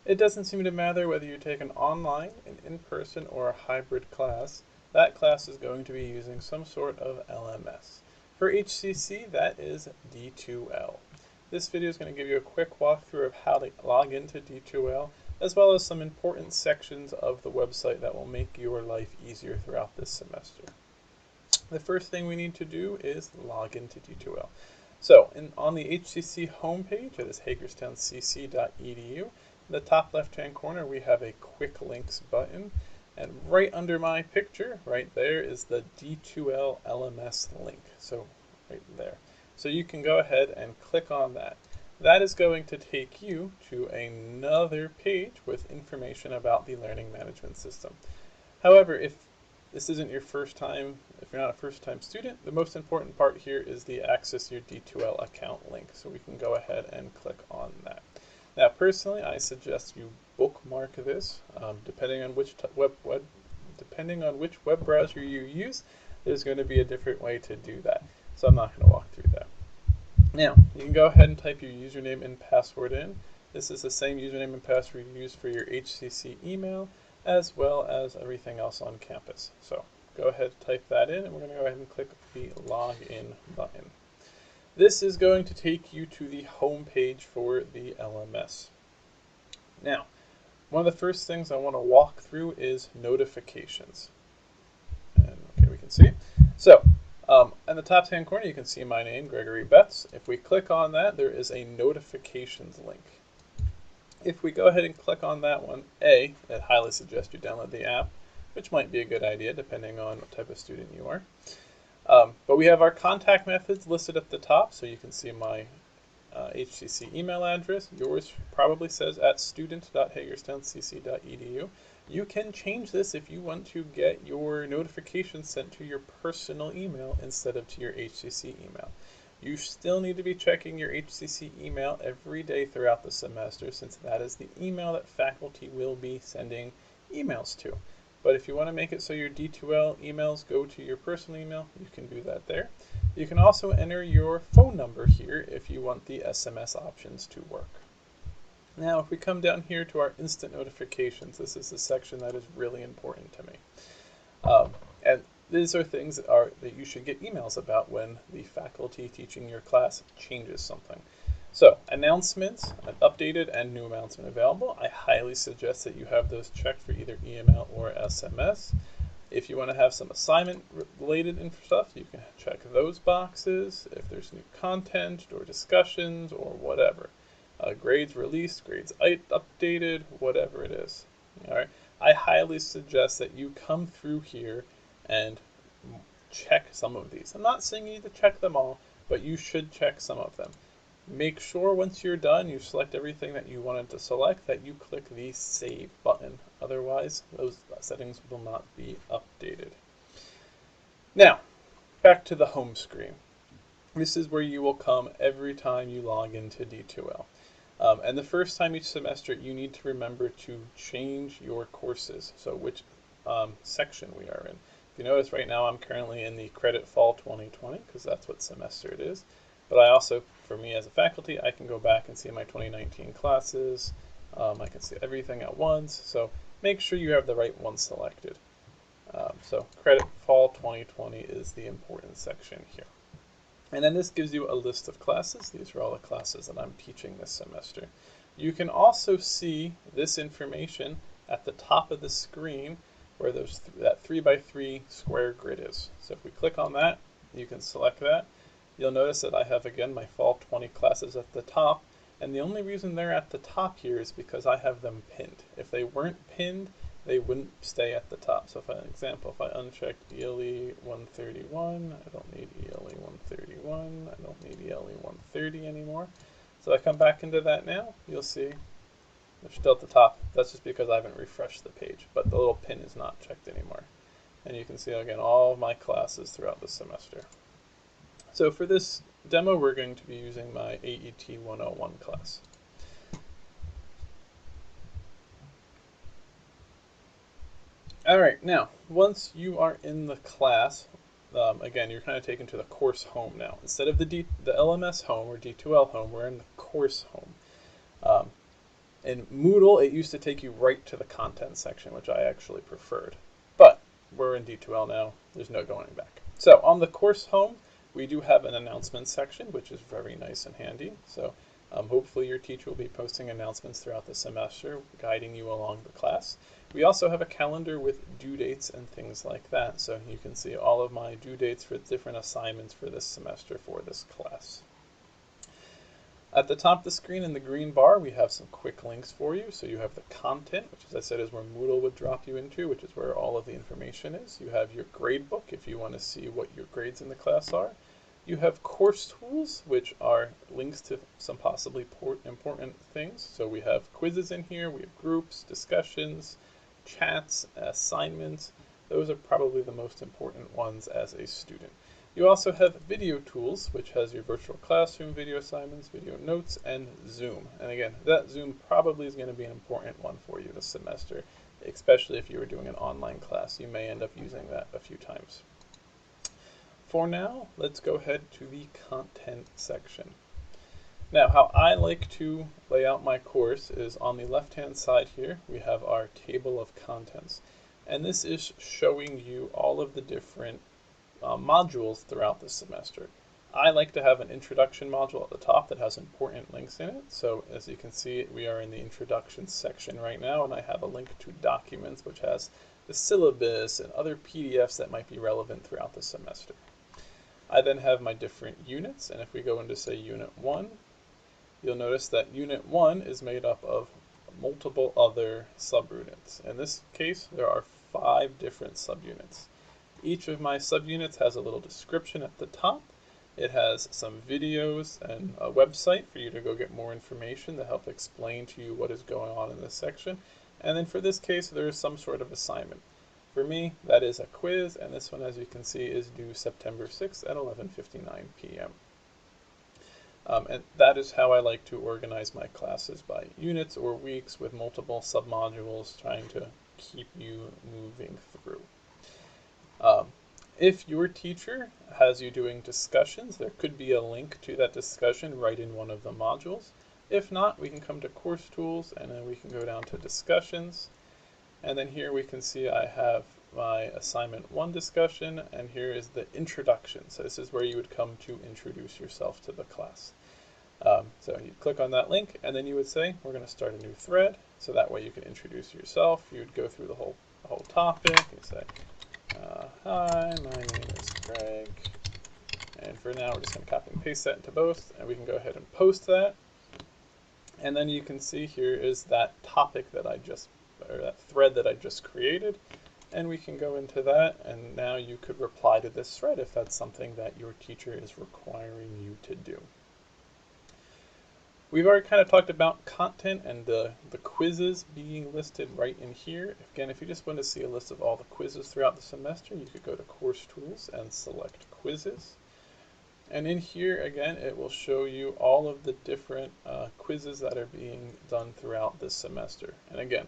It doesn't seem to matter whether you take an online, an in-person, or a hybrid class. That class is going to be using some sort of LMS. For HCC, that is D2l. This video is going to give you a quick walkthrough of how to log into D2l, as well as some important sections of the website that will make your life easier throughout this semester. The first thing we need to do is log into D2l. So on the HCC homepage, it is hagerstowncc.edu. In the top left-hand corner, we have a quick links button. And right under my picture, right there, is the D2l LMS link. So right there. So you can go ahead and click on that. That is going to take you to another page with information about the learning management system. However, if this isn't your first time, if you're not a first-time student, the most important part here is the access your D2l account link. So we can go ahead and click on that. Now, personally, I suggest you bookmark this. Depending on which web browser you use, there's going to be a different way to do that. So I'm not going to walk through that. Now, you can go ahead and type your username and password in. This is the same username and password you use for your HCC email, as well as everything else on campus. So go ahead and type that in, and we're going to go ahead and click the login button. This is going to take you to the home page for the LMS. Now, one of the first things I want to walk through is notifications. And okay, we can see. So, in the top hand corner, you can see my name, Gregory Betts. If we click on that, there is a notifications link. If we go ahead and click on that one, I highly suggest you download the app, which might be a good idea depending on what type of student you are. But we have our contact methods listed at the top, so you can see my HCC email address. Yours probably says at student.hagerstowncc.edu. You can change this if you want to get your notifications sent to your personal email instead of to your HCC email. You still need to be checking your HCC email every day throughout the semester, since that is the email that faculty will be sending emails to. But if you want to make it so your D2l emails go to your personal email, you can do that there. You can also enter your phone number here if you want the SMS options to work. Now, if we come down here to our instant notifications, this is the section that is really important to me. And these are things that you should get emails about when the faculty teaching your class changes something. So, announcements, an updated and new announcement available. I highly suggest that you have those checked for either email or SMS. If you want to have some assignment related stuff, you can check those boxes. If there's new content or discussions or whatever. Grades released, grades updated, whatever it is. All right. I highly suggest that you come through here and check some of these. I'm not saying you need to check them all, but you should check some of them. Make sure once you're done, you select everything that you wanted to select, that you click the Save button. Otherwise, those settings will not be updated. Now, back to the home screen. This is where you will come every time you log into D2l. And the first time each semester, you need to remember to change your courses, so which section we are in. If you notice right now, I'm currently in the Credit Fall 2020, because that's what semester it is. But I also, for me as a faculty, I can go back and see my 2019 classes. I can see everything at once, so make sure you have the right one selected. So Credit Fall 2020 is the important section here. And then this gives you a list of classes. These are all the classes that I'm teaching this semester. You can also see this information at the top of the screen where that 3x3 square grid is. So if we click on that, you can select that. You'll notice that I have, again, my Fall 20 classes at the top. And the only reason they're at the top here is because I have them pinned. If they weren't pinned, they wouldn't stay at the top. So for example, if I uncheck ELE 131, I don't need ELE 131, I don't need ELE 130 anymore. So I come back into that now, you'll see they're still at the top. That's just because I haven't refreshed the page, but the little pin is not checked anymore. And you can see again all of my classes throughout the semester. So for this demo, we're going to be using my AET 101 class. Alright, now, once you are in the class, again, you're kind of taken to the course home now. Instead of the LMS home or D2l home, we're in the course home. In Moodle, it used to take you right to the content section, which I actually preferred. But we're in D2L now, there's no going back. So on the course home, we do have an announcements section, which is very nice and handy. So hopefully your teacher will be posting announcements throughout the semester, guiding you along the class. We also have a calendar with due dates and things like that, so you can see all of my due dates for different assignments for this semester for this class. At the top of the screen in the green bar, we have some quick links for you. So you have the content, which as I said is where Moodle would drop you into, which is where all of the information is. You have your grade book if you want to see what your grades in the class are. You have course tools, which are links to some possibly important things. So we have quizzes in here, we have groups, discussions, chats, assignments. Those are probably the most important ones as a student. You also have video tools, which has your virtual classroom, video assignments, video notes, and Zoom. And again, that Zoom probably is going to be an important one for you this semester, especially if you were doing an online class. You may end up using that a few times. For now, let's go ahead to the content section. Now, how I like to lay out my course is on the left-hand side here, we have our table of contents. And this is showing you all of the different modules throughout the semester. I like to have an introduction module at the top that has important links in it. So as you can see, we are in the introduction section right now, and I have a link to documents, which has the syllabus and other PDFs that might be relevant throughout the semester. I then have my different units, and if we go into, say, Unit 1, you'll notice that Unit 1 is made up of multiple other subunits. In this case, there are 5 different subunits. Each of my subunits has a little description at the top. It has some videos and a website for you to go get more information to help explain to you what is going on in this section. And then for this case, there is some sort of assignment. For me, that is a quiz, and this one, as you can see, is due September 6th at 11:59 p.m. And that is how I like to organize my classes, by units or weeks with multiple submodules, trying to keep you moving through. If your teacher has you doing discussions, there could be a link to that discussion right in one of the modules. If not, we can come to course tools, and then we can go down to discussions. And then here we can see I have my assignment 1 discussion, and here is the introduction. So this is where you would come to introduce yourself to the class. So you click on that link, and then you would say, we're going to start a new thread. So that way you can introduce yourself. You would go through the whole topic. You say, hi, my name is Greg. And for now, we're just going to copy and paste that into both, and we can go ahead and post that. And then you can see here is that topic that that thread that I just created. And we can go into that, and now you could reply to this thread if that's something that your teacher is requiring you to do. We've already kind of talked about content and the quizzes being listed right in here. Again, if you just want to see a list of all the quizzes throughout the semester, you could go to Course Tools and select Quizzes. And in here, again, it will show you all of the different quizzes that are being done throughout this semester. And again,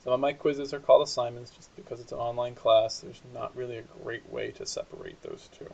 some of my quizzes are called assignments just because it's an online class. There's not really a great way to separate those two.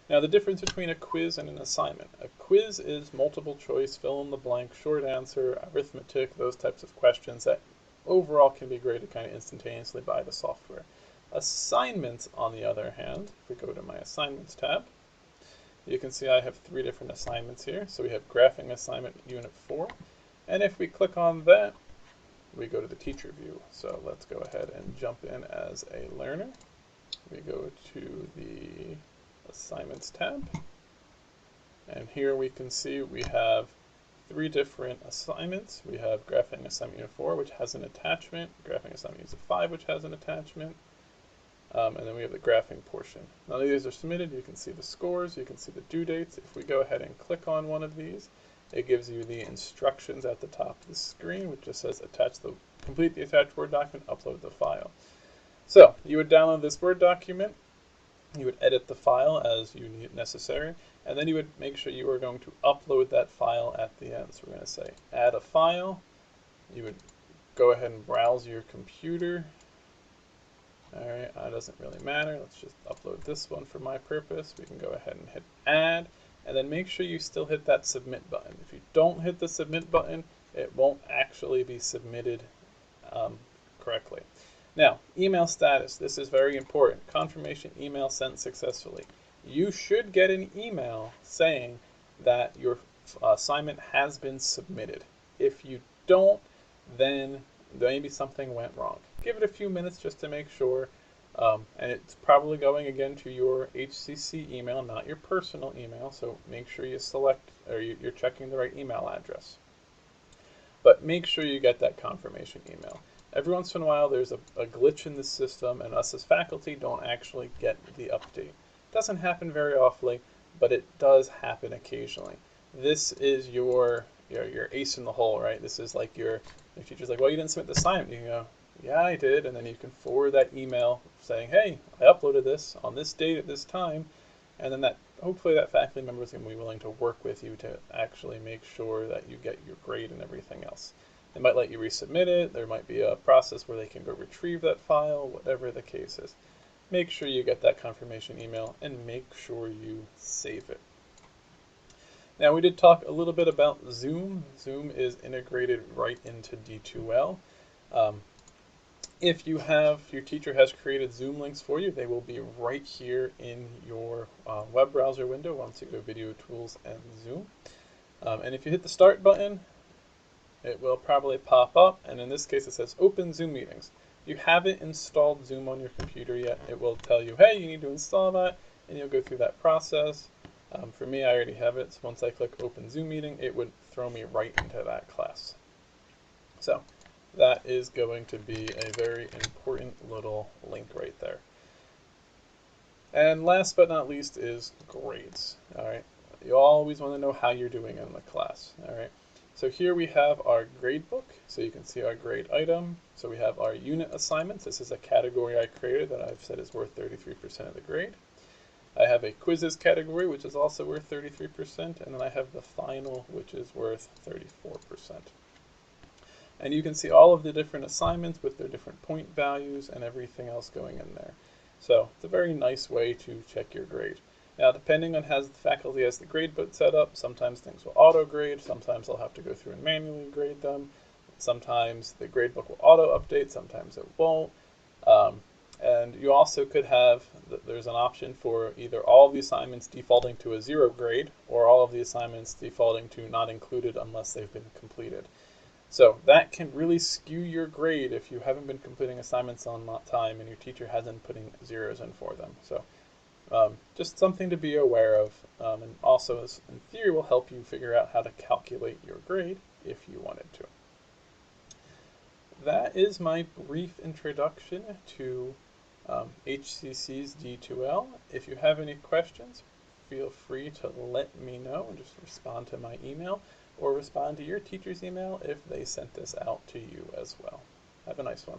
Now, the difference between a quiz and an assignment. A quiz is multiple choice, fill in the blank, short answer, arithmetic, those types of questions that overall can be graded kind of instantaneously by the software. Assignments, on the other hand, if we go to my assignments tab, you can see I have 3 different assignments here. So we have graphing assignment unit 4, and if we click on that, we go to the teacher view. So let's go ahead and jump in as a learner. We go to the assignments tab, and here we can see we have 3 different assignments. We have graphing assignment unit 4, which has an attachment, graphing assignment unit 5, which has an attachment, and then we have the graphing portion. None of these are submitted. You can see the scores, you can see the due dates. If we go ahead and click on one of these, it gives you the instructions at the top of the screen, which just says complete the attached Word document, upload the file. So you would download this Word document, you would edit the file as you need necessary, and then you would make sure you are going to upload that file at the end. So we're going to say add a file. You would go ahead and browse your computer. Alright, that doesn't really matter. Let's just upload this one for my purpose. We can go ahead and hit add, and then make sure you still hit that submit button. If you don't hit the submit button, it won't actually be submitted correctly. Now, email status. This is very important. Confirmation email sent successfully. You should get an email saying that your assignment has been submitted. If you don't, then maybe something went wrong. Give it a few minutes just to make sure. And it's probably going again to your HCC email, not your personal email. So make sure you select, or you're checking the right email address. But make sure you get that confirmation email. Every once in a while, there's a glitch in the system, and us as faculty don't actually get the update. It doesn't happen very often, but it does happen occasionally. This is your ace in the hole, right? This is like your teacher's like, well, you didn't submit the assignment. You go, yeah, I did, and then you can forward that email saying, hey, I uploaded this on this date at this time, and then hopefully that faculty member is going to be willing to work with you to actually make sure that you get your grade and everything else. They might let you resubmit it. There might be a process where they can go retrieve that file, whatever the case is. Make sure you get that confirmation email and make sure you save it. Now, we did talk a little bit about Zoom. Zoom is integrated right into D2l. If your teacher has created Zoom links for you, they will be right here in your web browser window once you go Video Tools and Zoom. And if you hit the Start button, it will probably pop up, and in this case it says Open Zoom Meetings. If you haven't installed Zoom on your computer yet, it will tell you, hey, you need to install that, and you'll go through that process. For me, I already have it, so once I click Open Zoom Meeting, it would throw me right into that class. So that is going to be a very important little link right there. And last but not least is grades. All right, you always want to know how you're doing in the class. All right. So here we have our grade book, so you can see our grade item. So we have our unit assignments. This is a category I created that I've said is worth 33% of the grade. I have a quizzes category, which is also worth 33%, and then I have the final, which is worth 34%. And you can see all of the different assignments with their different point values and everything else going in there. So it's a very nice way to check your grade. Now, depending on how the faculty has the gradebook set up, sometimes things will auto-grade, sometimes I'll have to go through and manually grade them. Sometimes the gradebook will auto-update, sometimes it won't. And you also could have, there's an option for either all of the assignments defaulting to a 0 grade, or all of the assignments defaulting to not included unless they've been completed. So that can really skew your grade if you haven't been completing assignments on time and your teacher hasn't putting zeros in for them. So just something to be aware of, and also in theory will help you figure out how to calculate your grade if you wanted to. That is my brief introduction to HCC's D2l. If you have any questions, feel free to let me know and just respond to my email or respond to your teacher's email if they sent this out to you as well. Have a nice one.